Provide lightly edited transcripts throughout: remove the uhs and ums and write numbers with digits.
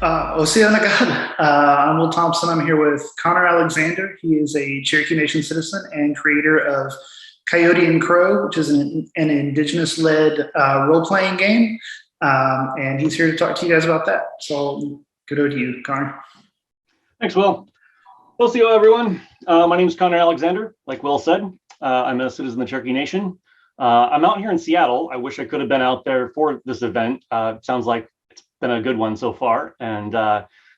I'm Will Thompson. I'm here with Connor Alexander. He is a Cherokee Nation citizen and creator of Coyote Crow, which is an indigenous-led role-playing game. And he's here to talk to you guys about that. So good over to you, Connor. Thanks, Will. Hello, everyone. My name is Connor Alexander. Like Will said, I'm a citizen of the Cherokee Nation. I'm out here in Seattle. I wish I could have been out there for this event. Sounds like it's been a good one so far, and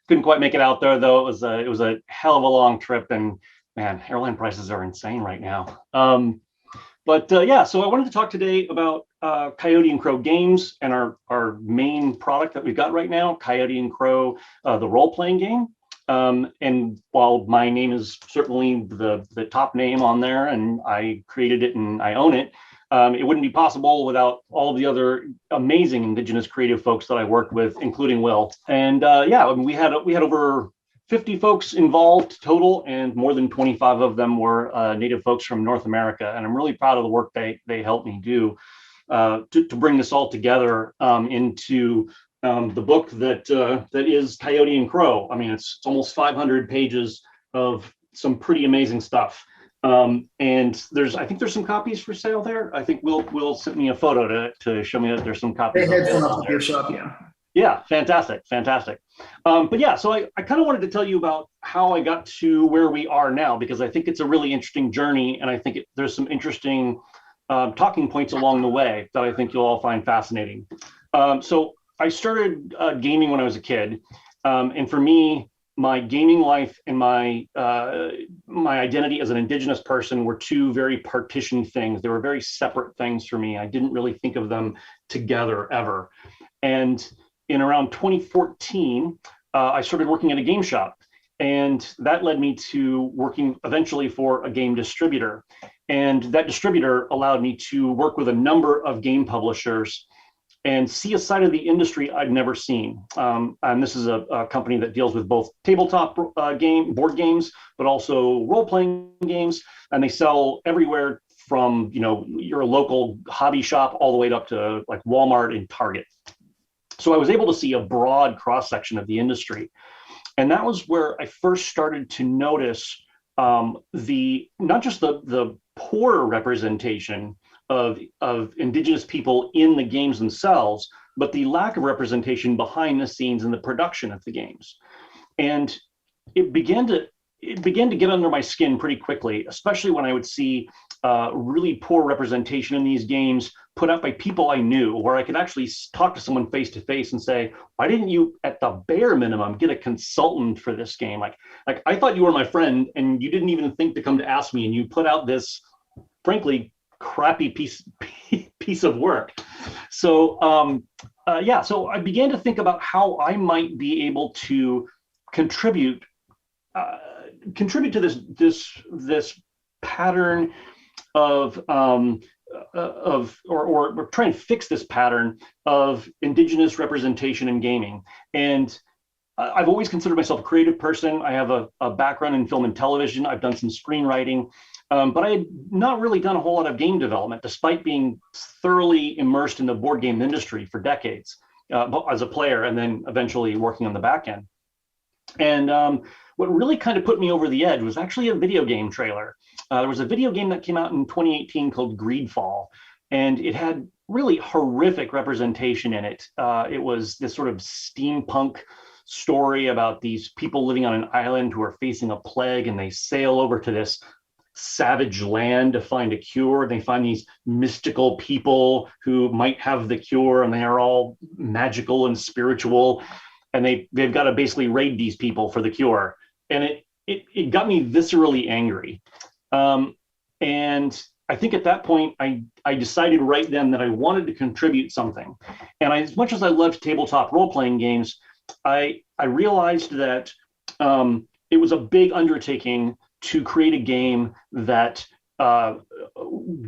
couldn't quite make it out there though. It was a hell of a long trip, and man, airline prices are insane right now. Yeah, so I wanted to talk today about Coyote Crow Games and our main product that we've got right now, Coyote Crow, the role-playing game. And while my name is certainly the top name on there, and I created it and I own it, it wouldn't be possible without all of the other amazing indigenous creative folks that I worked with, including Will. And yeah, I mean, we had over 50 folks involved total, and more than 25 of them were native folks from North America. And I'm really proud of the work they helped me do to bring this all together into the book that is Coyote Crow. I mean, it's almost 500 pages of some pretty amazing stuff. And I think there's some copies for sale there. I think Will sent me a photo to show me that there's some copies. They had one up the shop, yeah. Yeah, fantastic. But yeah, so I kind of wanted to tell you about how I got to where we are now, because I think it's a really interesting journey, and I think there's some interesting talking points along the way that I think you'll all find fascinating. So I started gaming when I was a kid, and for me, my gaming life and my identity as an indigenous person were two very partitioned things. They were very separate things for me. I didn't really think of them together ever. And in around 2014, I started working at a game shop, and that led me to working eventually for a game distributor. And that distributor allowed me to work with a number of game publishers and see a side of the industry I'd never seen. And this is a company that deals with both tabletop board games, but also role-playing games. And they sell everywhere from, your local hobby shop all the way up to like Walmart and Target. So I was able to see a broad cross-section of the industry. And that was where I first started to notice not just the poor representation of indigenous people in the games themselves, but the lack of representation behind the scenes in the production of the games. And it began to get under my skin pretty quickly, especially when I would see really poor representation in these games put out by people I knew, where I could actually talk to someone face to face and say, why didn't you, at the bare minimum, get a consultant for this game? Like I thought you were my friend, and you didn't even think to come to ask me, and you put out this, frankly, crappy piece of work. So yeah, so I began to think about how I might be able to contribute to this pattern or try and fix this pattern of indigenous representation in gaming. And I've always considered myself a creative person. I have a background in film and television. I've done some screenwriting. But I had not really done a whole lot of game development, despite being thoroughly immersed in the board game industry for decades as a player, and then eventually working on the back end. And what really kind of put me over the edge was actually a video game trailer. There was a video game that came out in 2018 called Greedfall, and it had really horrific representation in it. It was this sort of steampunk story about these people living on an island who are facing a plague, and they sail over to this savage land to find a cure. They find these mystical people who might have the cure, and they are all magical and spiritual, and they've got to basically raid these people for the cure. And it got me viscerally angry. And I think at that point, I decided right then that I wanted to contribute something. And as much as I loved tabletop role-playing games, I realized that it was a big undertaking to create a game that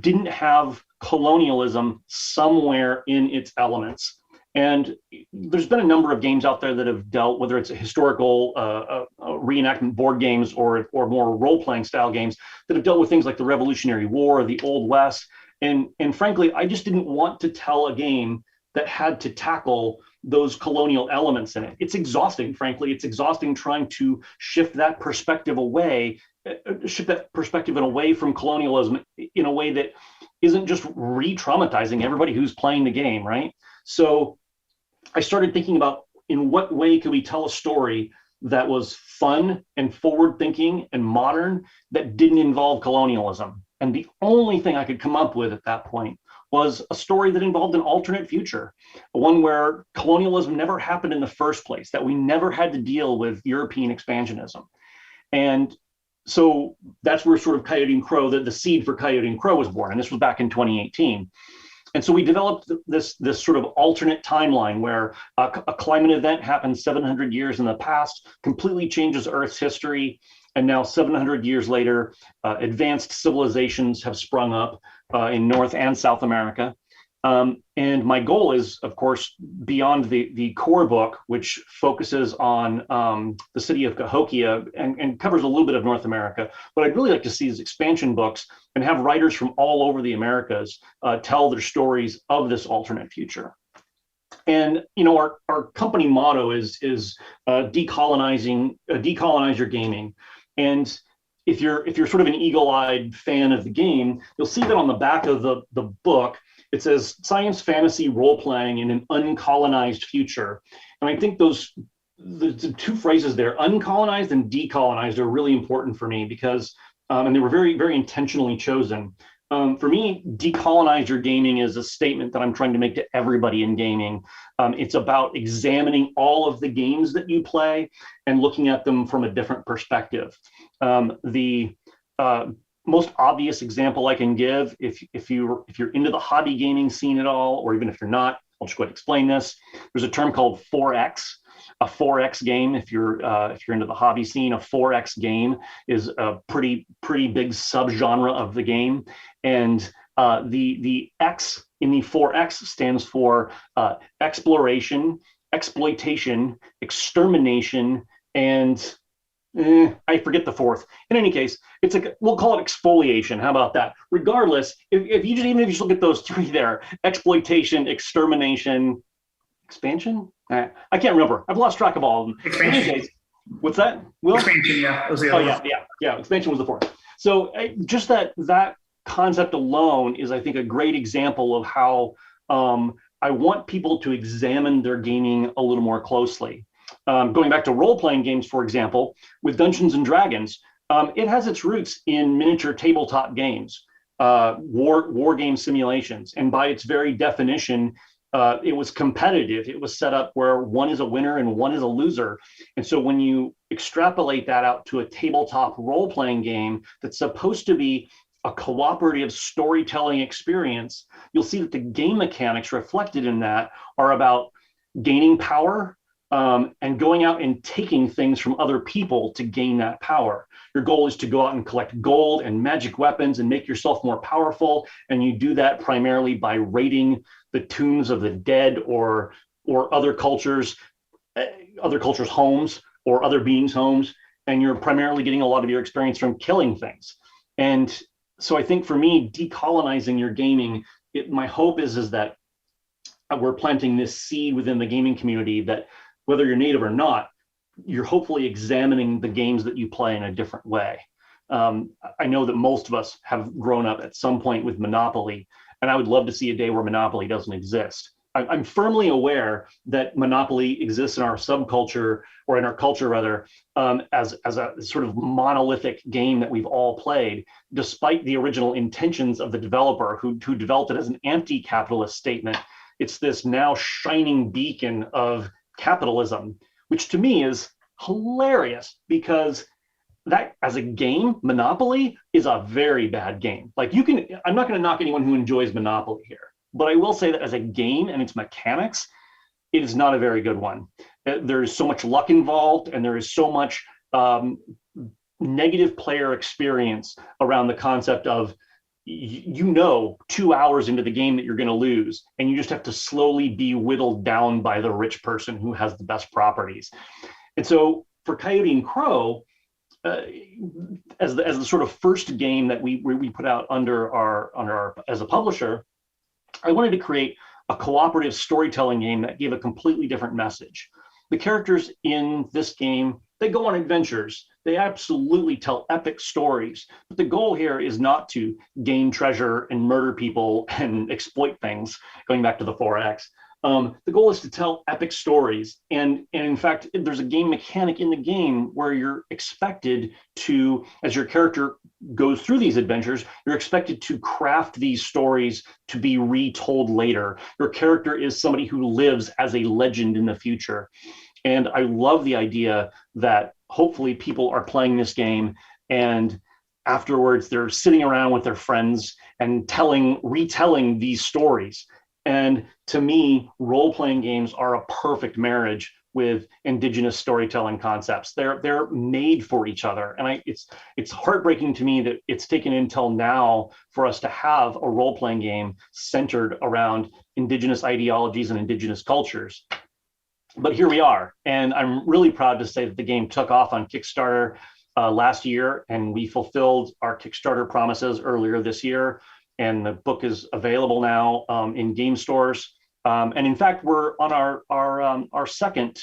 didn't have colonialism somewhere in its elements. And there's been a number of games out there that have dealt, whether it's a historical reenactment board games or more role-playing style games that have dealt with things like the Revolutionary War, or the Old West. And frankly, I just didn't want to tell a game that had to tackle those colonial elements in it. It's exhausting, frankly. It's exhausting trying to shift that perspective away and away from colonialism in a way that isn't just re-traumatizing everybody who's playing the game, right? So I started thinking about, in what way could we tell a story that was fun and forward-thinking and modern that didn't involve colonialism? And the only thing I could come up with at that point was a story that involved an alternate future, one where colonialism never happened in the first place, that we never had to deal with European expansionism. And so that's where sort of Coyote and Crow, the seed for Coyote and Crow was born. And this was back in 2018. And so we developed this sort of alternate timeline where a climate event happened 700 years in the past, completely changes Earth's history. And now 700 years later, advanced civilizations have sprung up in North and South America. And my goal is, of course, beyond the core book, which focuses on the city of Cahokia and covers a little bit of North America. What I'd really like to see is expansion books and have writers from all over the Americas tell their stories of this alternate future. And our company motto is decolonize your gaming. And if you're sort of an eagle-eyed fan of the game, you'll see that on the back of the book, it says science fantasy role-playing in an uncolonized future. And I think the two phrases there, uncolonized and decolonized, are really important for me because, and they were very, very intentionally chosen. For me, decolonize your gaming is a statement that I'm trying to make to everybody in gaming. It's about examining all of the games that you play and looking at them from a different perspective. The most obvious example I can give, if you're into the hobby gaming scene at all, or even if you're not, I'll just go ahead and explain this. There's a term called 4X. A 4X game, if you're into the hobby scene, a 4X game is a pretty big subgenre of the game, and the X in the 4X stands for exploration, exploitation, extermination, and I forget the fourth. In any case, we'll call it exfoliation. How about that? Regardless, even if you just look at those three there, exploitation, extermination, expansion? I can't remember. I've lost track of all of them. Expansion. In any case, what's that? Will? Expansion, yeah. That was the other one. Yeah. Expansion was the fourth. So just that concept alone is, I think, a great example of how I want people to examine their gaming a little more closely. Going back to role-playing games, for example, with Dungeons and Dragons, it has its roots in miniature tabletop games, war game simulations, and by its very definition, it was competitive. It was set up where one is a winner and one is a loser. And so when you extrapolate that out to a tabletop role-playing game that's supposed to be a cooperative storytelling experience, you'll see that the game mechanics reflected in that are about gaining power, and going out and taking things from other people to gain that power. Your goal is to go out and collect gold and magic weapons and make yourself more powerful. And you do that primarily by raiding the tombs of the dead or other cultures' homes or other beings' homes. And you're primarily getting a lot of your experience from killing things. And so I think for me, decolonizing your gaming, my hope is that we're planting this seed within the gaming community that, whether you're native or not, you're hopefully examining the games that you play in a different way. I know that most of us have grown up at some point with Monopoly, and I would love to see a day where Monopoly doesn't exist. I'm firmly aware that Monopoly exists in our subculture, or in our culture rather, as a sort of monolithic game that we've all played, despite the original intentions of the developer who developed it as an anti-capitalist statement. It's this now shining beacon of capitalism, which to me is hilarious, because that, as a game, Monopoly is a very bad game. Like, I'm not going to knock anyone who enjoys Monopoly here, but I will say that as a game and its mechanics, it is not a very good one. There is so much luck involved, and there is so much negative player experience around the concept of, 2 hours into the game that you're going to lose, and you just have to slowly be whittled down by the rich person who has the best properties. And so for Coyote and Crow, as the sort of first game that we put out under our as a publisher, I wanted to create a cooperative storytelling game that gave a completely different message. The characters in this game, they go on adventures. They absolutely tell epic stories. But the goal here is not to gain treasure and murder people and exploit things, going back to the 4X. The goal is to tell epic stories. And in fact, there's a game mechanic in the game where you're expected to, as your character goes through these adventures, you're expected to craft these stories to be retold later. Your character is somebody who lives as a legend in the future. And I love the idea that hopefully people are playing this game and afterwards they're sitting around with their friends and retelling these stories. And to me, role-playing games are a perfect marriage with indigenous storytelling concepts. They're made for each other. And it's heartbreaking to me that it's taken until now for us to have a role-playing game centered around indigenous ideologies and indigenous cultures. But here we are. And I'm really proud to say that the game took off on Kickstarter last year, and we fulfilled our Kickstarter promises earlier this year. And the book is available now in game stores. And in fact, we're on our second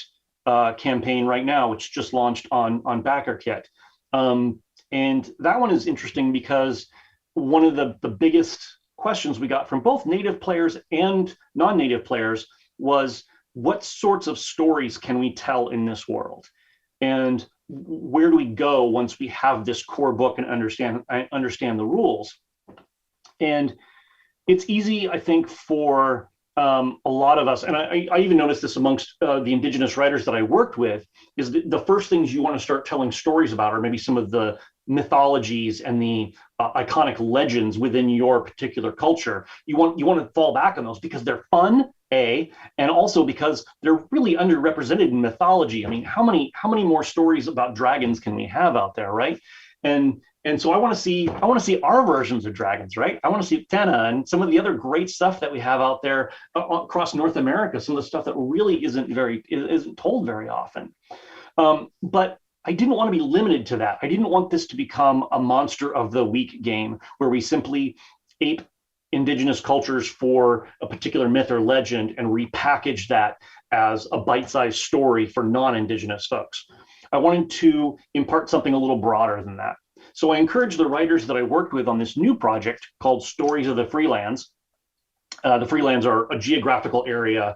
campaign right now, which just launched on BackerKit. And that one is interesting because one of the biggest questions we got from both native players and non-native players was, what sorts of stories can we tell in this world? And where do we go once we have this core book and understand the rules? And it's easy, I think, for a lot of us, and I even noticed this amongst the indigenous writers that I worked with, is the first things you want to start telling stories about are maybe some of the mythologies and the iconic legends within your particular culture. You want to fall back on those because they're fun, and also because they're really underrepresented in mythology. I mean, how many more stories about dragons can we have out there, right? And so I want to see our versions of dragons, right? I want to see Tena and some of the other great stuff that we have out there across North America, some of the stuff that really isn't told very often. But I didn't want to be limited to that. I didn't want this to become a monster of the week game where we simply ape indigenous cultures for a particular myth or legend and repackage that as a bite-sized story for non-indigenous folks. I wanted to impart something a little broader than that. So I encouraged the writers that I worked with on this new project called Stories of the Freelands. The Freelands are a geographical area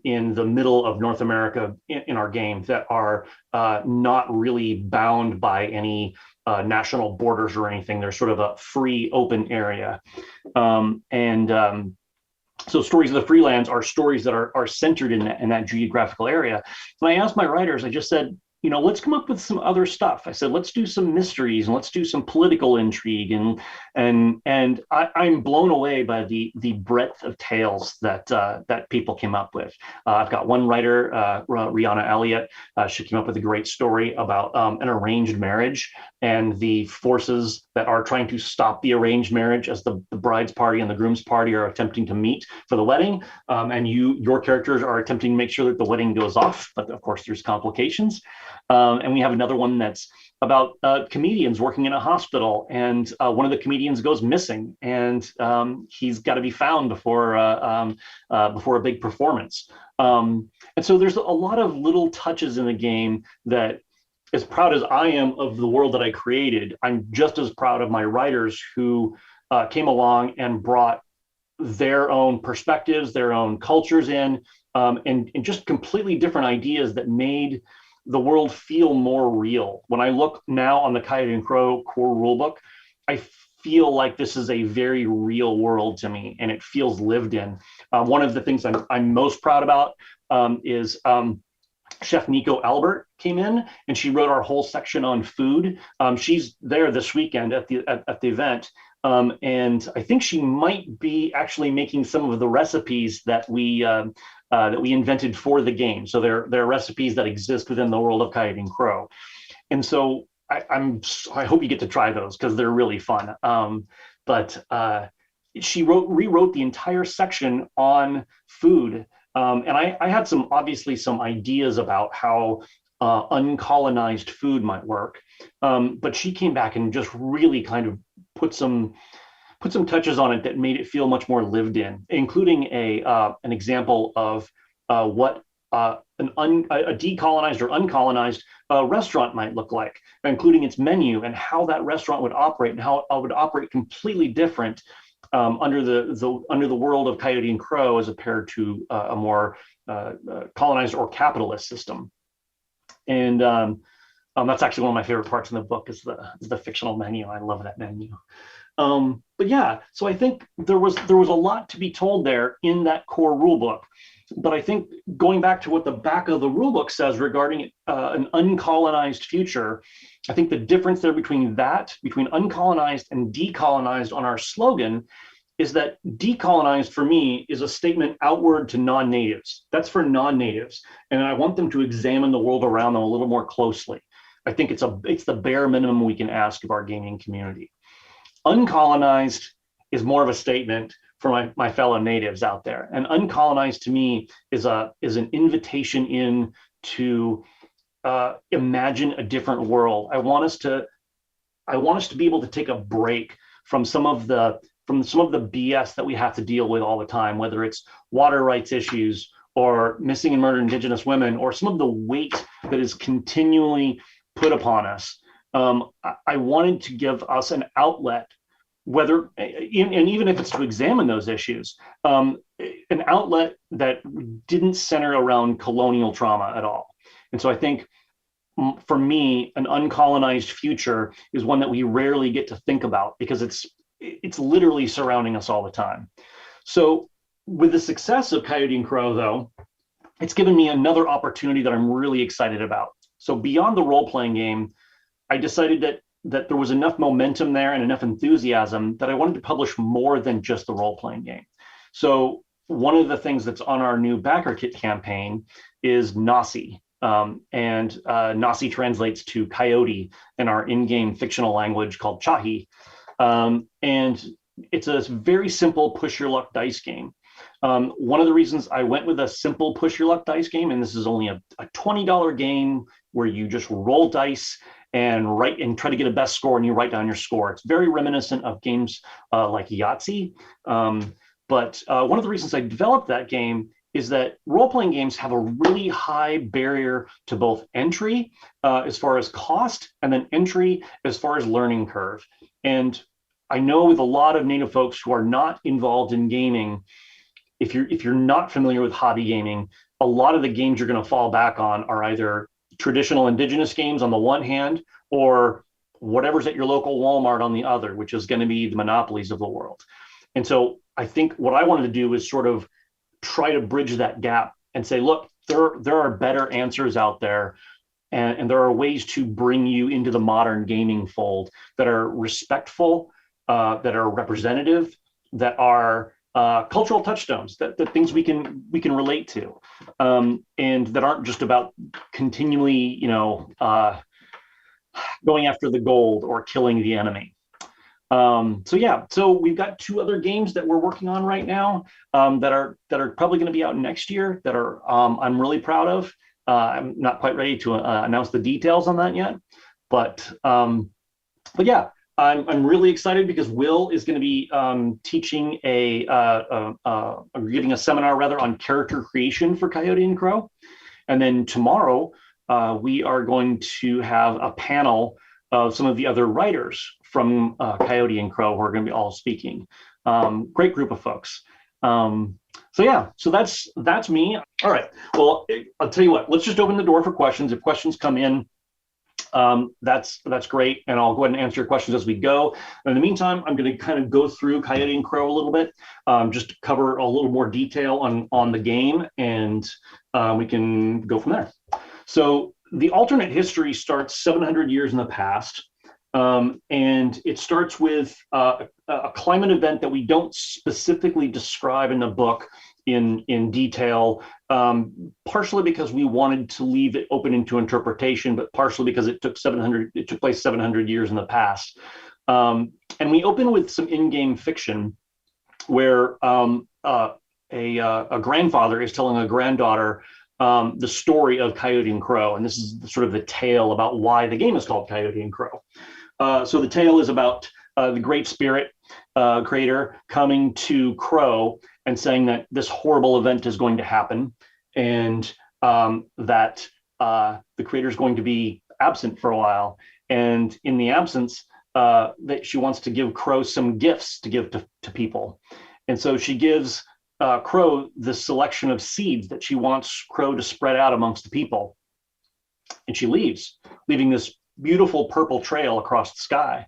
in the middle of North America in our game that are not really bound by any national borders or anything. They're sort of a free, open area. So Stories of the Freelands are stories that are centered in that geographical area. And I asked my writers, I just said, let's come up with some other stuff. I said, let's do some mysteries and let's do some political intrigue. And I'm blown away by the breadth of tales that people came up with. I've got one writer, Rihanna Elliott. She came up with a great story about an arranged marriage and the forces that are trying to stop the arranged marriage as the bride's party and the groom's party are attempting to meet for the wedding. And your characters are attempting to make sure that the wedding goes off, but of course there's complications. And we have another one that's about comedians working in a hospital, and one of the comedians goes missing, and he's got to be found before a big performance. And so there's a lot of little touches in the game that, as proud as I am of the world that I created, I'm just as proud of my writers who came along and brought their own perspectives, their own cultures in, and just completely different ideas that made the world feel more real. When I look now on the Coyote and Crow core rulebook, I feel like this is a very real world to me, and it feels lived in. One of the things I'm most proud about is Chef Nico Albert came in and she wrote our whole section on food. She's there this weekend at the event. And I think she might be actually making some of the recipes that we invented for the game. So they're recipes that exist within the world of Coyote and Crow. And so I hope you get to try those because they're really fun. But she rewrote the entire section on food. And I had some ideas about how uncolonized food might work. But she came back and just really kind of put some put some touches on it that made it feel much more lived in, including an example of what a decolonized or uncolonized restaurant might look like, including its menu and how that restaurant would operate, and how it would operate completely different under the world of Coyote and Crow as compared to a more colonized or capitalist system. And that's actually one of my favorite parts in the book is the fictional menu. I love that menu. But yeah, so I think there was a lot to be told there in that core rule book. But I think going back to what the back of the rule book says regarding an uncolonized future, I think the difference there between uncolonized and decolonized on our slogan is that decolonized for me is a statement outward to non-natives. That's for non-natives. And I want them to examine the world around them a little more closely. I think it's the bare minimum we can ask of our gaming community. Uncolonized is more of a statement for my fellow natives out there. And uncolonized to me is an invitation in to imagine a different world. I want us to be able to take a break from some of the BS that we have to deal with all the time, whether it's water rights issues or missing and murdered Indigenous women, or some of the weight that is continually put upon us. I wanted to give us an outlet, and even if it's to examine those issues, an outlet that didn't center around colonial trauma at all. And so I think for me, an uncolonized future is one that we rarely get to think about because it's literally surrounding us all the time. So with the success of Coyote and Crow, though, it's given me another opportunity that I'm really excited about. So beyond the role-playing game, I decided that there was enough momentum there and enough enthusiasm that I wanted to publish more than just the role-playing game. So one of the things that's on our new backer kit campaign is NACC. And NACC translates to coyote in our in-game fictional language called Chahi. And it's a very simple push your luck dice game. One of the reasons I went with a simple push your luck dice game, and this is only a $20 game where you just roll dice and try to get a best score, and you write down your score. It's very reminiscent of games like Yahtzee. But one of the reasons I developed that game is that role-playing games have a really high barrier to both entry as far as cost, and then entry as far as learning curve. And I know with a lot of Native folks who are not involved in gaming, if you're not familiar with hobby gaming, a lot of the games you're going to fall back on are either traditional indigenous games on the one hand, or whatever's at your local Walmart on the other, which is going to be the monopolies of the world. And so I think what I wanted to do is sort of try to bridge that gap and say, look, there are better answers out there. And there are ways to bring you into the modern gaming fold that are respectful, that are representative, that are cultural touchstones, that things we can relate to, and that aren't just about continually, going after the gold or killing the enemy. So we've got two other games that we're working on right now that are probably going to be out next year that are I'm really proud of. I'm not quite ready to announce the details on that yet, but yeah, I'm really excited because Will is going to be teaching giving a seminar rather on character creation for Coyote and Crow, and then tomorrow we are going to have a panel of some of the other writers from Coyote and Crow who are going to be all speaking. Great group of folks. So that's me. All right. Well, I'll tell you what. Let's just open the door for questions. If questions come in, that's great, and I'll go ahead and answer your questions as we go. In the meantime, I'm going to kind of go through Coyote and Crow a little bit, just to cover a little more detail on the game, and we can go from there. So the alternate history starts 700 years in the past, and it starts with a climate event that we don't specifically describe in the book in detail, partially because we wanted to leave it open into interpretation, but partially because it took place 700 years in the past. And we open with some in-game fiction where a grandfather is telling a granddaughter the story of Coyote and Crow, and this is sort of the tale about why the game is called Coyote and Crow. So the tale is about the Great Spirit creator coming to Crow and saying that this horrible event is going to happen, and that the creator is going to be absent for a while. And in the absence, that she wants to give Crow some gifts to give to people. And so she gives Crow this selection of seeds that she wants Crow to spread out amongst the people. And she leaves, leaving this beautiful purple trail across the sky.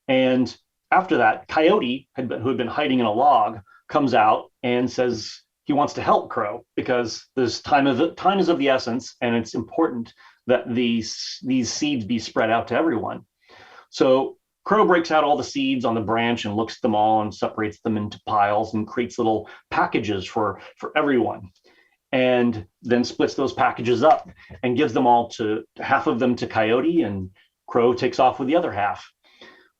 And after that, Coyote, who had been hiding in a log, comes out and says he wants to help Crow because this time is of the essence, and it's important that these seeds be spread out to everyone. So Crow breaks out all the seeds on the branch and looks at them all and separates them into piles and creates little packages for everyone, and then splits those packages up and gives them all to half of them to Coyote, and Crow takes off with the other half.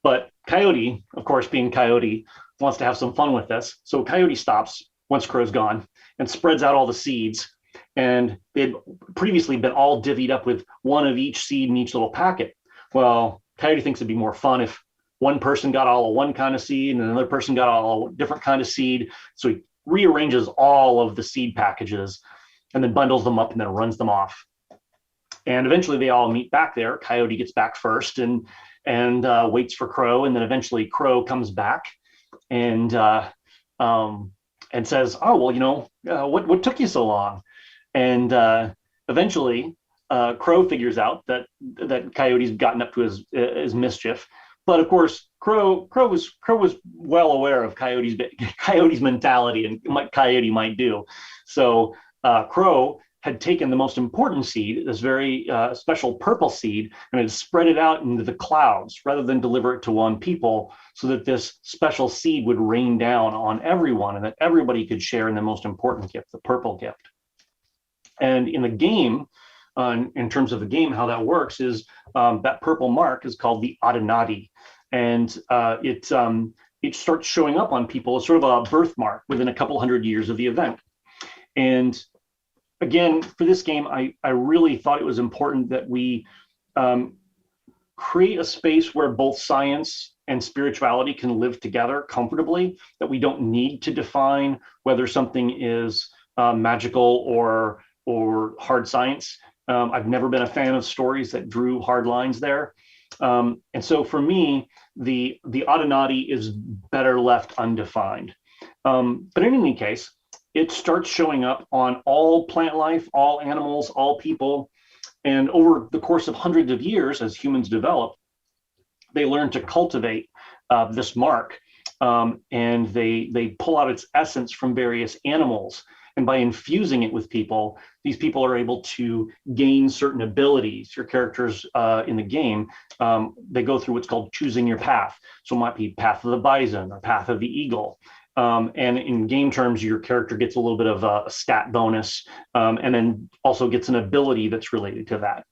But Coyote, of course, being Coyote, wants to have some fun with this. So Coyote stops once Crow's gone and spreads out all the seeds. And they'd previously been all divvied up with one of each seed in each little packet. Well, Coyote thinks it'd be more fun if one person got all of one kind of seed and another person got all a different kind of seed. So he rearranges all of the seed packages and then bundles them up and then runs them off. And eventually they all meet back there. Coyote gets back first and waits for Crow. And then eventually Crow comes back and says, oh, well, what took you so long? And eventually Crow figures out that Coyote's gotten up to his mischief. But of course, Crow was well aware of Coyote's mentality and what Coyote might do. So Crow had taken the most important seed, this very special purple seed, and had spread it out into the clouds rather than deliver it to one people, so that this special seed would rain down on everyone and that everybody could share in the most important gift, the purple gift. And in the game, in terms of the game, how that works is that purple mark is called the Adenati, and it starts showing up on people as sort of a birthmark within a couple hundred years of the event. And again, for this game, I really thought it was important that we create a space where both science and spirituality can live together comfortably, that we don't need to define whether something is magical or hard science. I've never been a fan of stories that drew hard lines there. And so for me, the Adenati is better left undefined. But in any case, it starts showing up on all plant life, all animals, all people. And over the course of hundreds of years, as humans develop, they learn to cultivate this mark. And they pull out its essence from various animals. And by infusing it with people, these people are able to gain certain abilities. Your characters in the game, they go through what's called choosing your path. So it might be path of the bison or path of the eagle. And in game terms, your character gets a little bit of a stat bonus, and then also gets an ability that's related to that.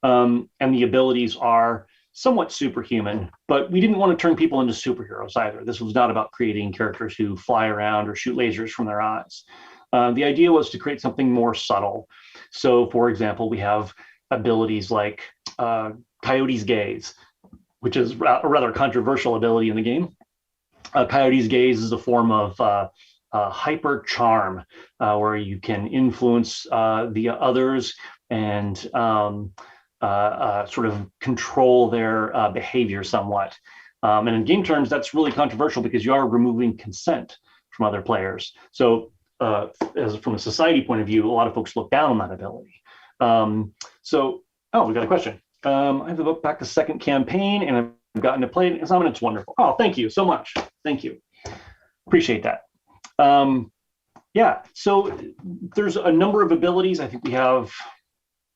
And the abilities are somewhat superhuman, but we didn't want to turn people into superheroes either. This was not about creating characters who fly around or shoot lasers from their eyes. The idea was to create something more subtle. So, for example, we have abilities like Coyote's Gaze, which is a rather controversial ability in the game. Coyote's Gaze is a form of hyper charm, where you can influence the others and sort of control their behavior somewhat. And in game terms, that's really controversial because you are removing consent from other players. So from a society point of view, a lot of folks look down on that ability. We got a question. I have to look back to second campaign and I've gotten to play it. It's wonderful. Oh, thank you so much. Thank you. Appreciate that. So there's a number of abilities. I think we have,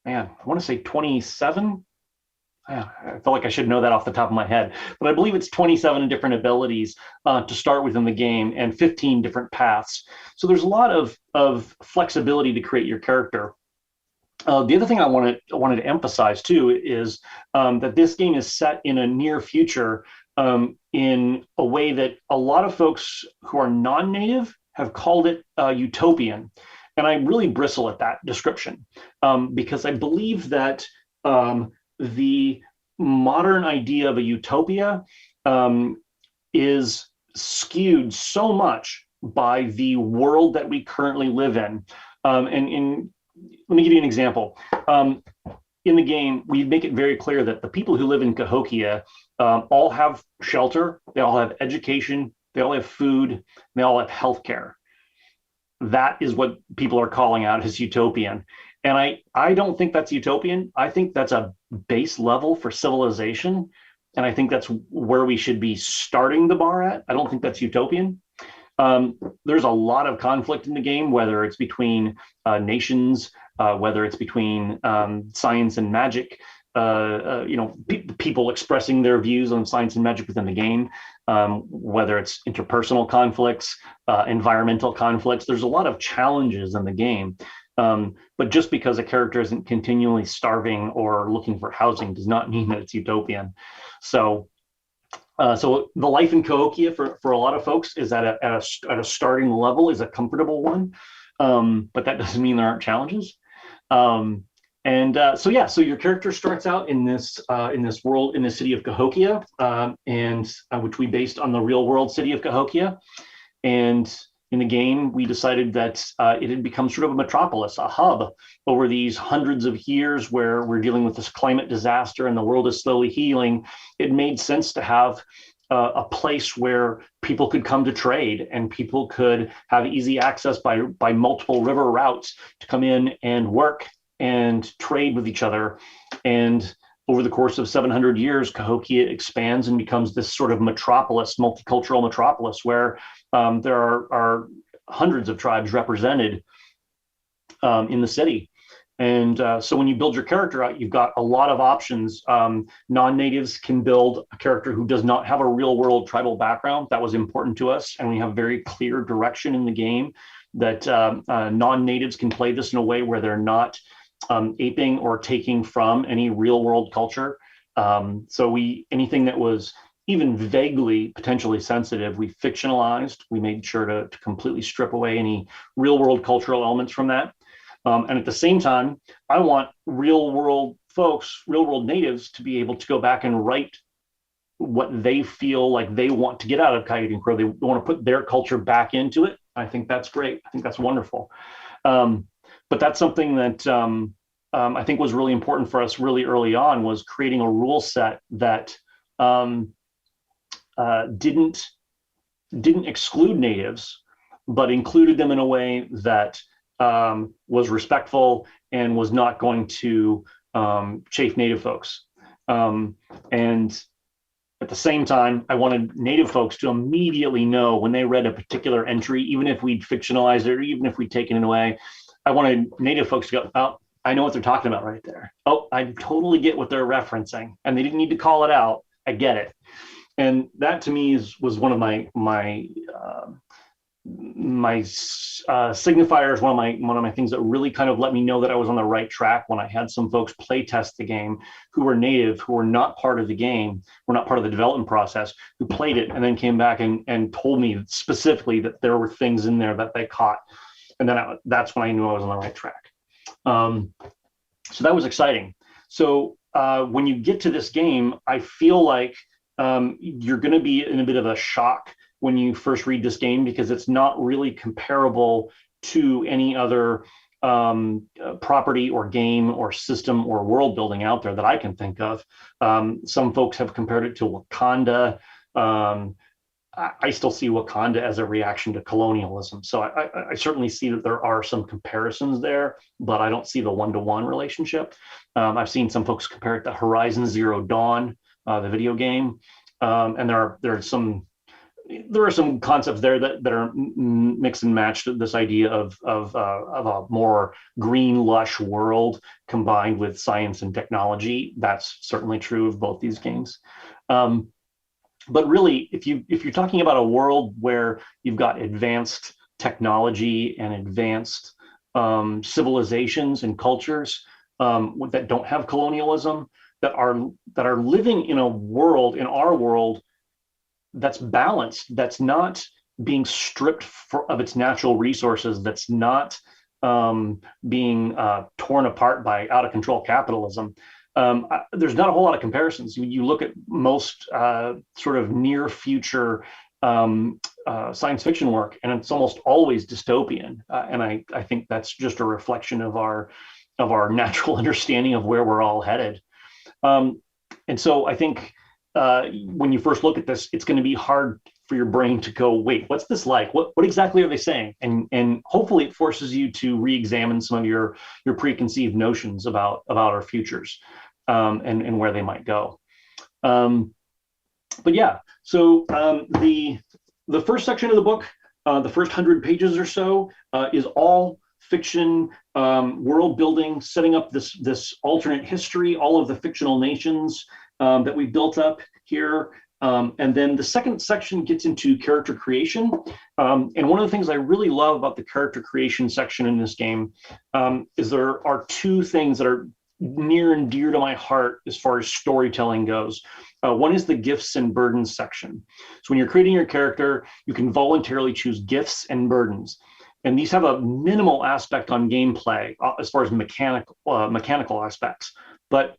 I want to say 27. I felt like I should know that off the top of my head, but I believe it's 27 different abilities to start with in the game and 15 different paths. So there's a lot of flexibility to create your character. The other thing I wanted to emphasize too is that this game is set in a near future in a way that a lot of folks who are non-native have called it utopian. And I really bristle at that description because I believe that the modern idea of a utopia is skewed so much by the world that we currently live in. Let me give you an example. In the game, we make it very clear that the people who live in Cahokia all have shelter, they all have education, they all have food, they all have healthcare. That is what people are calling out as utopian. And I don't think that's utopian. I think that's a base level for civilization. And I think that's where we should be starting the bar at. I don't think that's utopian. There's a lot of conflict in the game, whether it's between nations, whether it's between science and magic, people expressing their views on science and magic within the game, whether it's interpersonal conflicts, environmental conflicts. There's a lot of challenges in the game. But just because a character isn't continually starving or looking for housing does not mean that it's utopian. So the life in Cahokia for a lot of folks is at a starting level is a comfortable one, but that doesn't mean there aren't challenges. So your character starts out in this world, in the city of Cahokia, which we based on the real world city of Cahokia. And in the game, we decided that it had become sort of a metropolis, a hub over these hundreds of years where we're dealing with this climate disaster and the world is slowly healing. It made sense to have a place where people could come to trade and people could have easy access by multiple river routes to come in and work and trade with each other. And over the course of 700 years, Cahokia expands and becomes this sort of metropolis, multicultural metropolis, where there are hundreds of tribes represented in the city. And so when you build your character out, you've got a lot of options. Non-natives can build a character who does not have a real world tribal background. That was important to us. And we have very clear direction in the game that non-natives can play this in a way where they're not aping or taking from any real world culture. So anything that was even vaguely potentially sensitive, we fictionalized. We made sure to completely strip away any real world cultural elements from that. And at the same time, I want real world folks, real world natives, to be able to go back and write what they feel like they want to get out of Coyote Crow. They want to put their culture back into it. I think that's great. I think that's wonderful. But that's something that I think was really important for us really early on, was creating a rule set that didn't exclude natives, but included them in a way that was respectful and was not going to chafe native folks. And at the same time, I wanted native folks to immediately know when they read a particular entry, even if we'd fictionalized it or even if we'd taken it away, I wanted native folks to go, oh, I know what they're talking about right there. Oh, I totally get what they're referencing. And they didn't need to call it out. I get it. And that to me was one of my signifiers, one of my things that really kind of let me know that I was on the right track when I had some folks play test the game who were native, who were not part of the game, were not part of the development process, who played it and then came back and told me specifically that there were things in there that they caught. And then that's when I knew I was on the right track. So that was exciting. So when you get to this game, I feel like you're going to be in a bit of a shock when you first read this game, because it's not really comparable to any other property or game or system or world building out there that I can think of. Some folks have compared it to Wakanda. I still see Wakanda as a reaction to colonialism. So I certainly see that there are some comparisons there, but I don't see the one-to-one relationship. I've seen some folks compare it to Horizon Zero Dawn, the video game. And there are some concepts there that are mix and match this idea of a more green, lush world combined with science and technology. That's certainly true of both these games. But really, if you're talking about a world where you've got advanced technology and advanced civilizations and cultures that don't have colonialism, that are living in our world that's balanced, that's not being stripped of its natural resources, that's not being torn apart by out of control capitalism. There's not a whole lot of comparisons. You look at most sort of near future science fiction work, and it's almost always dystopian. And I think that's just a reflection of our natural understanding of where we're all headed. And so I think when you first look at this, it's going to be hard for your brain to go, wait, what's this like? What exactly are they saying? And hopefully it forces you to re-examine some of your preconceived notions about our futures, and where they might go. But yeah, so the first section of the book, the first 100 pages or so, is all fiction, world building, setting up this alternate history, all of the fictional nations that we built up here. And then the second section gets into character creation. And one of the things I really love about the character creation section in this game is there are two things that are near and dear to my heart as far as storytelling goes. One is the gifts and burdens section. So when you're creating your character, you can voluntarily choose gifts and burdens. And these have a minimal aspect on gameplay as far as mechanical aspects. But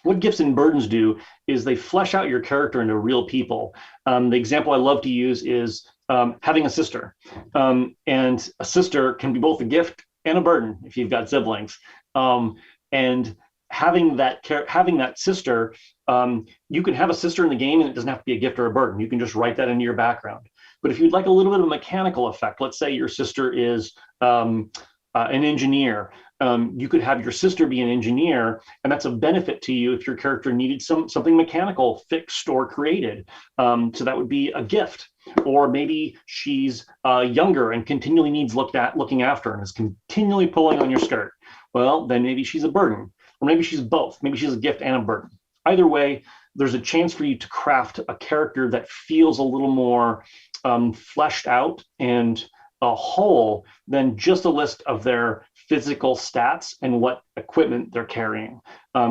what gifts and burdens do is they flesh out your character into real people. The example I love to use is having a sister. And a sister can be both a gift and a burden if you've got siblings. And having that sister, you can have a sister in the game and it doesn't have to be a gift or a burden. You can just write that into your background. But if you'd like a little bit of a mechanical effect, let's say your sister is an engineer. You could have your sister be an engineer, and that's a benefit to you if your character needed something mechanical fixed or created. So that would be a gift. Or maybe she's younger and continually needs looking after and is continually pulling on your skirt. Well, then maybe she's a burden, or maybe she's both. Maybe she's a gift and a burden. Either way, there's a chance for you to craft a character that feels a little more fleshed out and a whole than just a list of their physical stats and what equipment they're carrying,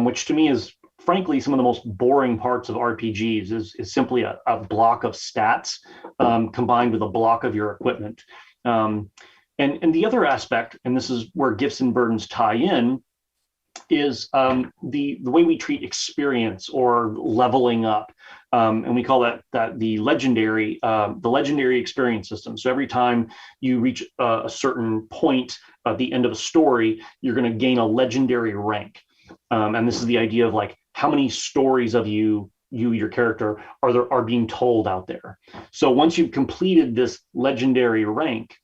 which to me is frankly some of the most boring parts of RPGs is simply a block of stats combined with a block of your equipment. And the other aspect, and this is where gifts and burdens tie in, is the way we treat experience or leveling up. And we call that the legendary experience system. So every time you reach a certain point at the end of a story, you're going to gain a legendary rank. And this is the idea of like how many stories of your character are being told out there. So once you've completed this legendary rank,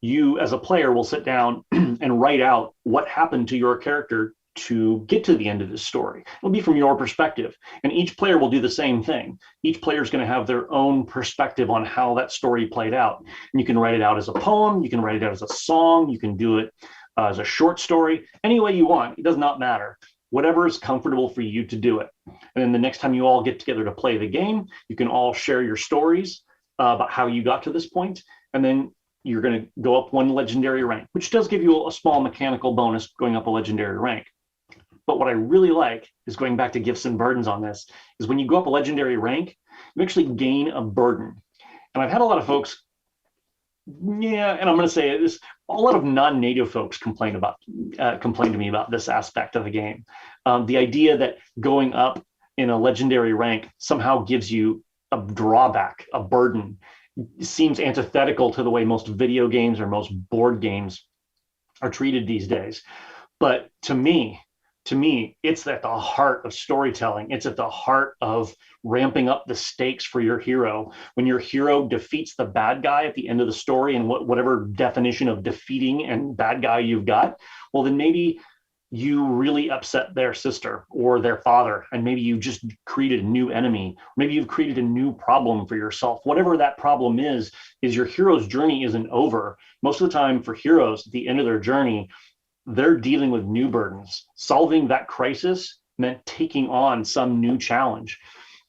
you as a player will sit down and write out what happened to your character to get to the end of this story. It'll be from your perspective, and each player will do the same thing. Each player is going to have their own perspective on how that story played out. And you can write it out as a poem, you can write it out as a song, you can do it as a short story, any way you want. It does not matter. Whatever is comfortable for you to do it. And then the next time you all get together to play the game, you can all share your stories about how you got to this point, and then you're going to go up one legendary rank, which does give you a small mechanical bonus going up a legendary rank. But what I really like is going back to gifts and burdens on this, is when you go up a legendary rank, you actually gain a burden. And I've had a lot of folks, and I'm going to say this, a lot of non-native folks complain to me about this aspect of the game. The idea that going up in a legendary rank somehow gives you a drawback, a burden, seems antithetical to the way most video games or most board games are treated these days. But to me, it's at the heart of storytelling. It's at the heart of ramping up the stakes for your hero. When your hero defeats the bad guy at the end of the story, and whatever definition of defeating and bad guy you've got, well, then maybe you really upset their sister or their father, and maybe you just created a new enemy. Maybe you've created a new problem for yourself. Whatever that problem is your hero's journey isn't over. Most of the time for heroes, at the end of their journey, they're dealing with new burdens. Solving that crisis meant taking on some new challenge.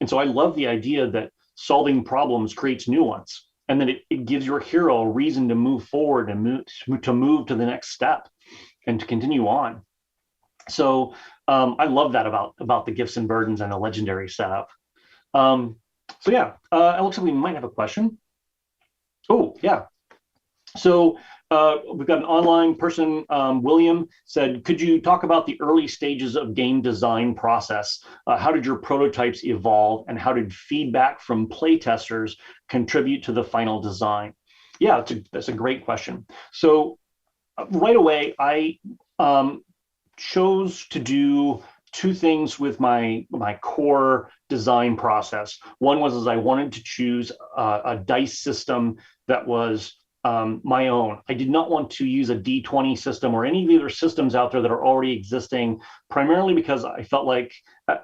And so I love the idea that solving problems creates new ones, and that it gives your hero a reason to move forward and move to the next step and to continue on. So I love that about the gifts and burdens and the legendary setup. It looks like we might have a question. Oh, yeah. So we've got an online person, William, said, could you talk about the early stages of game design process? How did your prototypes evolve, and how did feedback from playtesters contribute to the final design? Yeah, that's a great question. So right away, I chose to do two things with my core design process. One was I wanted to choose a dice system that was my own. I did not want to use a D20 system or any of the other systems out there that are already existing, primarily because I felt like,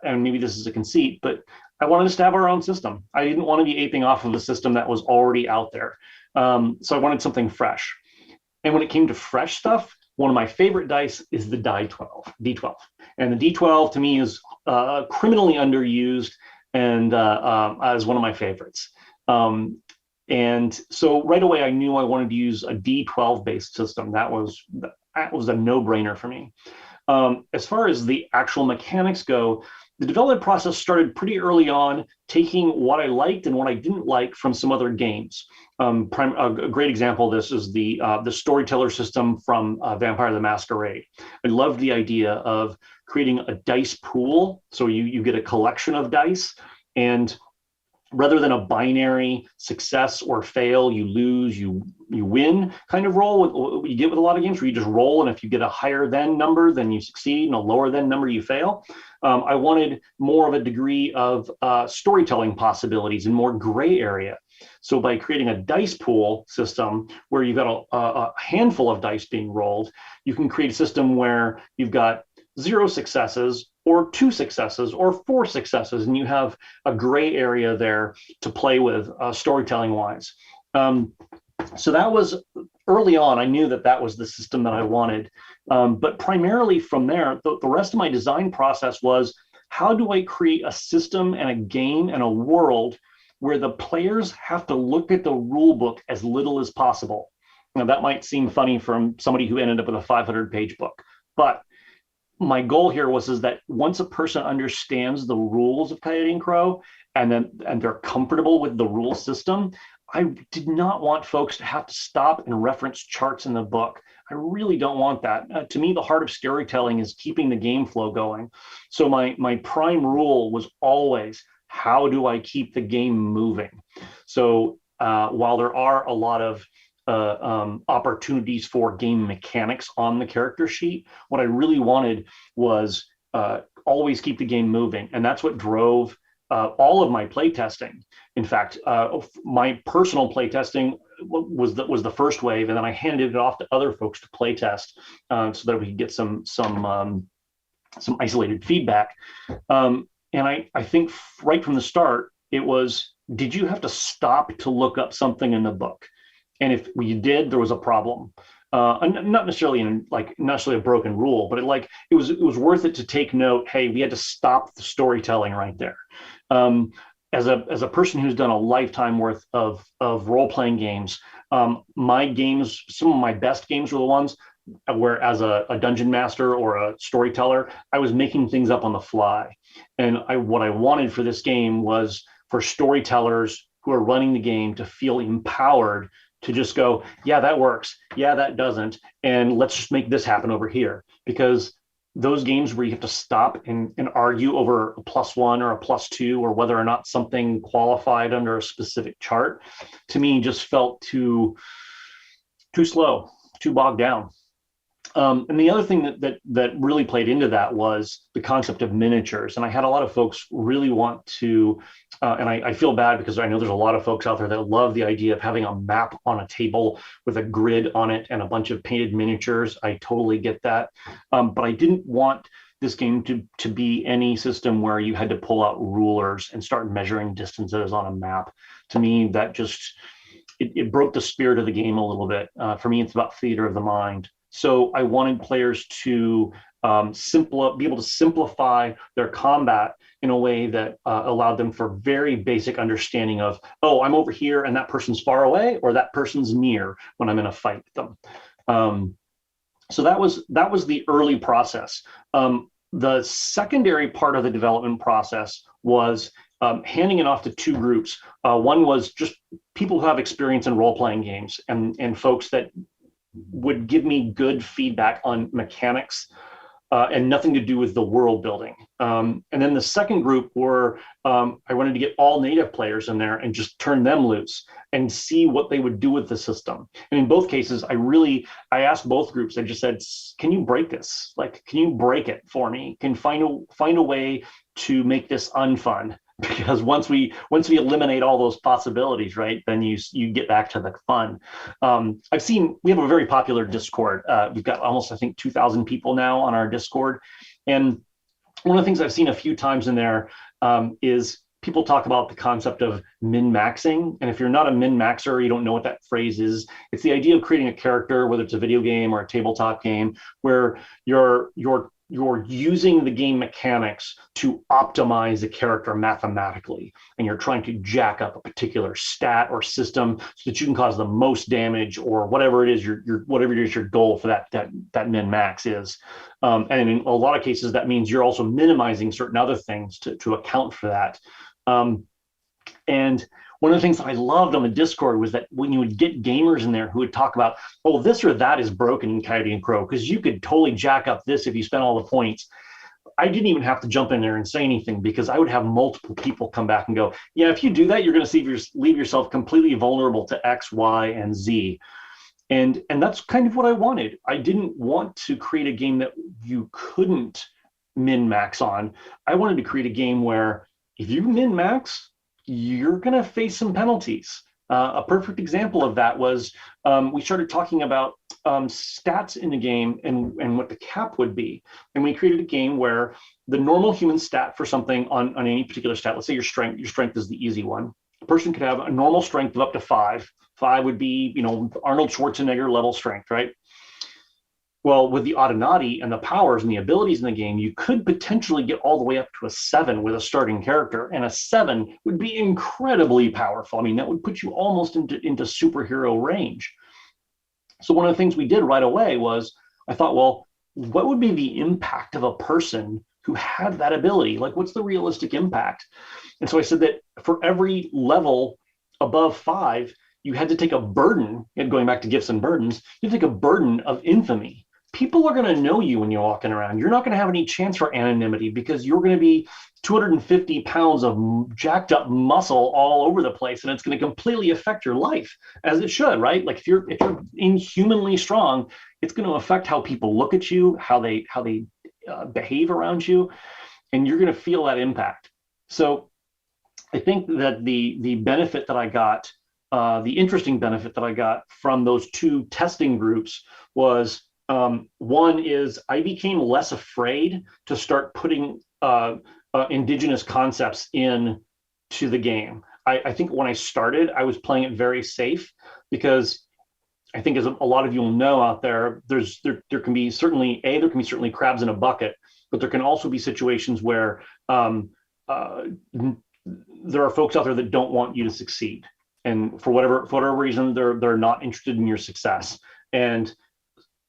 and maybe this is a conceit, but I wanted us to have our own system. I didn't want to be aping off of a system that was already out there. So I wanted something fresh. And when it came to fresh stuff, one of my favorite dice is the D12. And the D12 to me is criminally underused and as one of my favorites. And so right away, I knew I wanted to use a D12 based system. That was a no-brainer for me. As far as the actual mechanics go, the development process started pretty early on, taking what I liked and what I didn't like from some other games. A great example of this is the storyteller system from Vampire the Masquerade. I loved the idea of creating a dice pool. So you get a collection of dice, and rather than a binary success or fail, you lose, you win kind of roll, what you get with a lot of games where you just roll, and if you get a higher than number, then you succeed, and a lower than number, you fail. I wanted more of a degree of storytelling possibilities and more gray area. So by creating a dice pool system where you've got a handful of dice being rolled, you can create a system where you've got 0 successes or 2 successes or 4 successes, and you have a gray area there to play with storytelling wise. So that was early on. I knew that was the system that I wanted. But primarily from there, the rest of my design process was, how do I create a system and a game and a world where the players have to look at the rule book as little as possible? Now, that might seem funny from somebody who ended up with a 500-page book, but my goal here was that once a person understands the rules of Coyote Crow and they're comfortable with the rule system, I did not want folks to have to stop and reference charts in the book. I really don't want that. To me, the heart of storytelling is keeping the game flow going. So my prime rule was always, how do I keep the game moving? So while there are a lot of opportunities for game mechanics on the character sheet, what I really wanted was always keep the game moving. And that's what drove all of my playtesting. In fact, my personal playtesting was the first wave, and then I handed it off to other folks to playtest so that we could get some isolated feedback. And I think right from the start, it was, did you have to stop to look up something in the book? And if you did, there was a problem. Not necessarily a broken rule, but it was worth it to take note. Hey, we had to stop the storytelling right there. As a person who's done a lifetime worth of role-playing games, my games, some of my best games were the ones where, as a dungeon master or a storyteller, I was making things up on the fly. And what I wanted for this game was for storytellers who are running the game to feel empowered to just go, yeah, that works. Yeah, that doesn't. And let's just make this happen over here. Because those games where you have to stop and argue over a +1 or a +2 or whether or not something qualified under a specific chart, to me just felt too slow, too bogged down. And the other thing that really played into that was the concept of miniatures. And I had a lot of folks really want to, and I feel bad because I know there's a lot of folks out there that love the idea of having a map on a table with a grid on it and a bunch of painted miniatures. I totally get that. But I didn't want this game to be any system where you had to pull out rulers and start measuring distances on a map. To me, that just, it broke the spirit of the game a little bit. For me, it's about theater of the mind. So I wanted players to be able to simplify their combat in a way that allowed them for very basic understanding of, oh, I'm over here and that person's far away, or that person's near when I'm in a fight with them. So that was the early process. The secondary part of the development process was handing it off to two groups. One was just people who have experience in role-playing games and folks that would give me good feedback on mechanics and nothing to do with the world building. And then the second group were, I wanted to get all native players in there and just turn them loose and see what they would do with the system. And in both cases, I asked both groups, I just said, can you break this? Like, can you break it for me? Can find a way to make this unfun? Because once we eliminate all those possibilities, right, then you get back to the fun. We have a very popular Discord. We've got almost, I think, 2,000 people now on our Discord. And one of the things I've seen a few times in there is people talk about the concept of min-maxing. And if you're not a min-maxer, you don't know what that phrase is. It's the idea of creating a character, whether it's a video game or a tabletop game, where you're using the game mechanics to optimize a character mathematically, and you're trying to jack up a particular stat or system so that you can cause the most damage or whatever it is your goal for that min max is. And in a lot of cases, that means you're also minimizing certain other things to account for that. And one of the things that I loved on the Discord was that when you would get gamers in there who would talk about, oh, this or that is broken in Coyote and Crow, because you could totally jack up this if you spent all the points. I didn't even have to jump in there and say anything, because I would have multiple people come back and go, yeah, if you do that, you're going to leave yourself completely vulnerable to X, Y, and Z. And that's kind of what I wanted. I didn't want to create a game that you couldn't min-max on. I wanted to create a game where if you min-max, you're going to face some penalties. A perfect example of that was we started talking about stats in the game and what the cap would be. And we created a game where the normal human stat for something on any particular stat, let's say your strength is the easy one. A person could have a normal strength of up to 5. 5 would be, Arnold Schwarzenegger level strength, right? Well, with the Audinati and the powers and the abilities in the game, you could potentially get all the way up to a 7 with a starting character, and a 7 would be incredibly powerful. I mean, that would put you almost into superhero range. So one of the things we did right away was I thought, well, what would be the impact of a person who had that ability? Like, what's the realistic impact? And so I said that for every level above 5, you had to take a burden, and going back to gifts and burdens, you take a burden of infamy. People are going to know you when you're walking around. You're not going to have any chance for anonymity, because you're going to be 250 pounds of jacked up muscle all over the place, and it's going to completely affect your life, as it should, right? Like if you're inhumanly strong, it's going to affect how people look at you, how they behave around you, and you're going to feel that impact. So I think that the benefit that I got, the interesting benefit that I got from those two testing groups was, one is I became less afraid to start putting indigenous concepts in to the game. I think when I started, I was playing it very safe, because I think, as a lot of you will know out there, there can be certainly crabs in a bucket, but there can also be situations where there are folks out there that don't want you to succeed, and for whatever reason, they're not interested in your success. And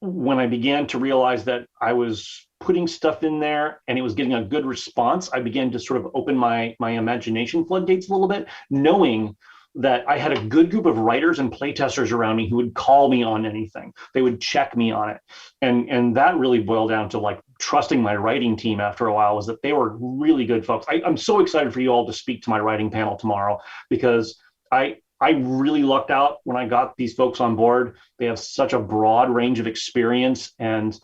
when I began to realize that I was putting stuff in there and it was getting a good response, I began to sort of open my imagination floodgates a little bit, knowing that I had a good group of writers and playtesters around me who would call me on anything. They would check me on it. And that really boiled down to like trusting my writing team after a while, was that they were really good folks. I'm so excited for you all to speak to my writing panel tomorrow, because I really lucked out when I got these folks on board. They have such a broad range of experience and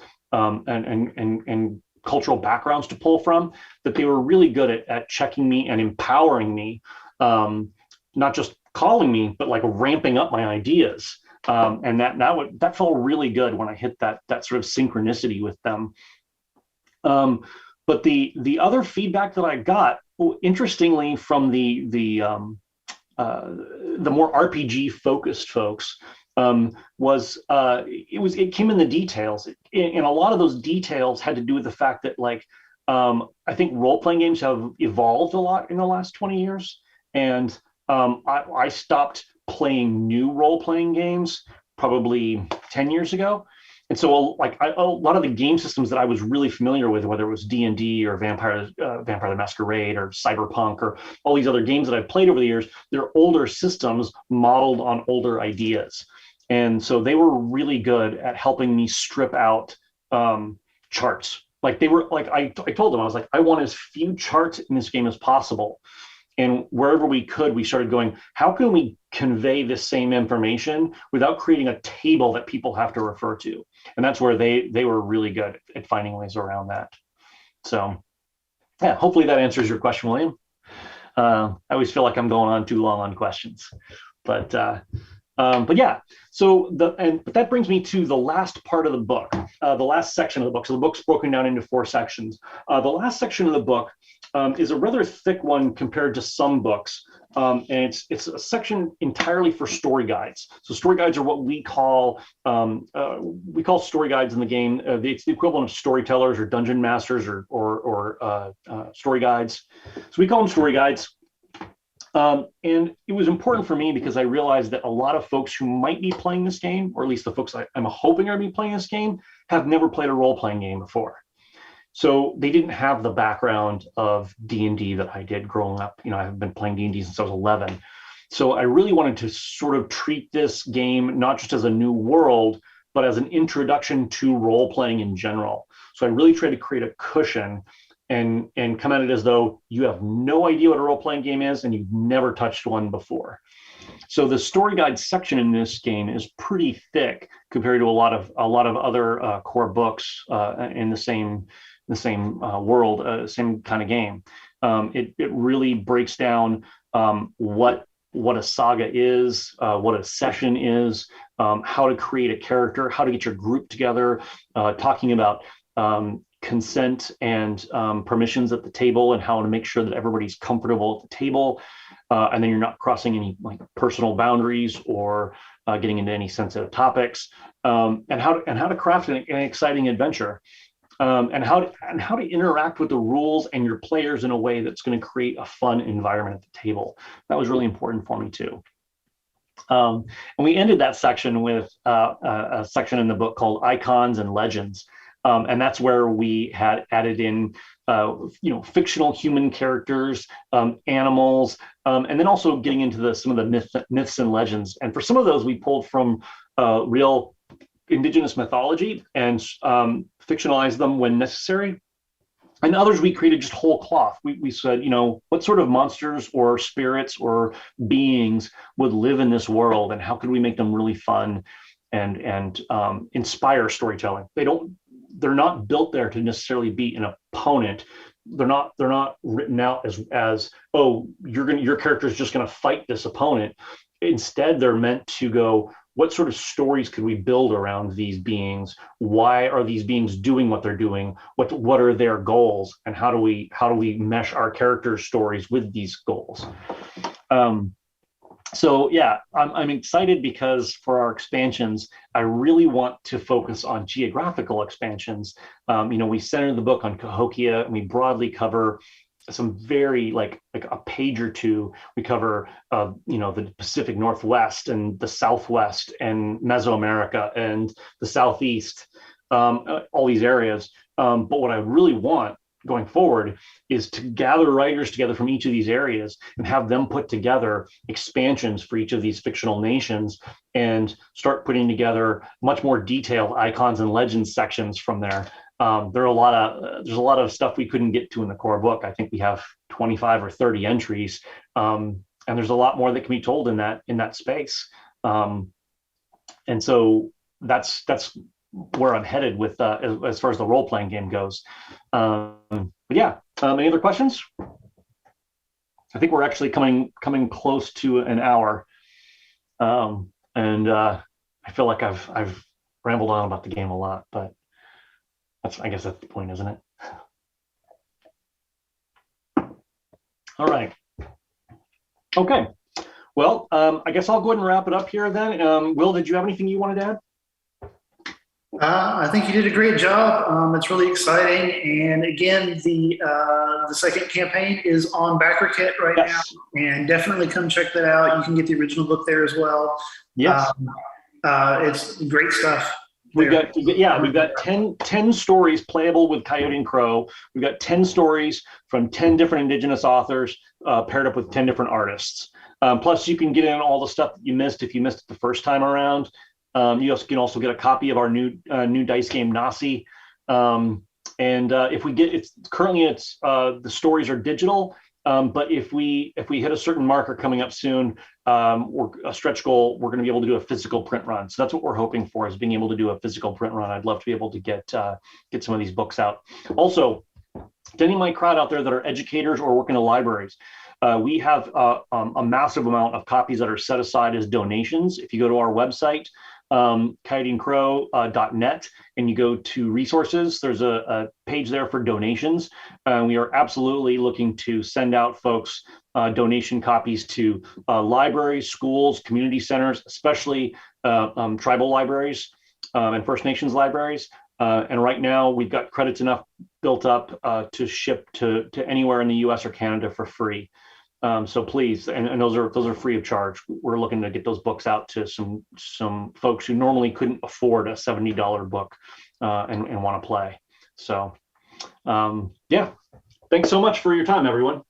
cultural backgrounds to pull from, that they were really good at checking me and empowering me, not just calling me, but like ramping up my ideas. And that felt really good when I hit that sort of synchronicity with them. But the other feedback that I got, interestingly, from the more RPG focused folks, it came in the details. And a lot of those details had to do with the fact that, like, I think role-playing games have evolved a lot in the last 20 years. And I stopped playing new role-playing games probably 10 years ago. And so like a lot of the game systems that I was really familiar with, whether it was D&D or Vampire the Masquerade or Cyberpunk or all these other games that I've played over the years, they're older systems modeled on older ideas. And so they were really good at helping me strip out charts. Like they were like, I told them, I was like, I want as few charts in this game as possible. And wherever we could, we started going, how can we convey this same information without creating a table that people have to refer to? And that's where they were really good at finding ways around that. So yeah, hopefully that answers your question, William. I always feel like I'm going on too long on questions, but yeah, so but that brings me to the last part of the book, the last section of the book. So the book's broken down into 4 sections. The last section of the book is a rather thick one compared to some books, and it's a section entirely for story guides. So story guides are what we call story guides in the game. It's the equivalent of storytellers or dungeon masters or story guides. So we call them story guides. And it was important for me because I realized that a lot of folks who might be playing this game, or at least the folks I'm hoping are be playing this game, have never played a role-playing game before. So they didn't have the background of D&D that I did growing up. You know, I've been playing D&D since I was 11. So I really wanted to sort of treat this game not just as a new world, but as an introduction to role-playing in general. So I really tried to create a cushion and come at it as though you have no idea what a role-playing game is and you've never touched one before. So the story guide section in this game is pretty thick compared to a lot of other core books in the same world, same kind of game. It really breaks down what a saga is, what a session is, how to create a character, how to get your group together, talking about consent and permissions at the table and how to make sure that everybody's comfortable at the table, and then you're not crossing any like personal boundaries or getting into any sensitive topics, and how to craft an exciting adventure, and how to interact with the rules and your players in a way that's going to create a fun environment at the table. That was really important for me too. And we ended that section with a section in the book called Icons and Legends. And that's where we had added in, fictional human characters, animals, and then also getting into some of the myths and legends. And for some of those, we pulled from real indigenous mythology and fictionalized them when necessary. And others we created just whole cloth. We said, what sort of monsters or spirits or beings would live in this world, and how could we make them really fun and inspire storytelling? They're not built there to necessarily be an opponent. They're not written out as your character is just going to fight this opponent. Instead, they're meant to go, what sort of stories could we build around these beings? Why are these beings doing what they're doing? What are their goals? And how do we mesh our characters' stories with these goals? So yeah, I'm excited because for our expansions, I really want to focus on geographical expansions. We center the book on Cahokia, and we broadly cover some very like a page or two. We cover the Pacific Northwest and the Southwest and Mesoamerica and the Southeast, all these areas. But what I really want going forward is to gather writers together from each of these areas and have them put together expansions for each of these fictional nations and start putting together much more detailed icons and legends sections from there. There's a lot of stuff we couldn't get to in the core book. I think we have 25 or 30 entries, and there's a lot more that can be told in that space. And so that's where I'm headed with as far as the role-playing game goes. But yeah, any other questions? I think we're actually coming close to an hour, and I feel like I've rambled on about the game a lot, but I guess that's the point, isn't it? All right. Okay. Well, I guess I'll go ahead and wrap it up here then. Will, did you have anything you wanted to add? I think you did a great job. It's really exciting. And again, the second campaign is on BackerKit right now, and definitely come check that out. You can get the original book there as well. Yes. It's great stuff. We've got 10 stories playable with Coyote and Crow. We've got 10 stories from 10 different indigenous authors paired up with 10 different artists. Plus, you can get in all the stuff that you missed if you missed it the first time around. You can also get a copy of our new dice game NACC. If we get the stories are digital. But if we hit a certain marker coming up soon, or a stretch goal, we're going to be able to do a physical print run. So that's what we're hoping for, is being able to do a physical print run. I'd love to be able to get some of these books out. Also, to any of my crowd out there that are educators or work in the libraries, we have a massive amount of copies that are set aside as donations. If you go to our website, coyoteandcrow.net, and you go to resources, there's a page there for donations. We are absolutely looking to send out folks donation copies to libraries, schools, community centers, especially tribal libraries and First Nations libraries. And right now we've got credits enough built up to ship to anywhere in the US or Canada for free. So please, and those are free of charge. We're looking to get those books out to some folks who normally couldn't afford a $70 book and want to play. So yeah, thanks so much for your time, everyone.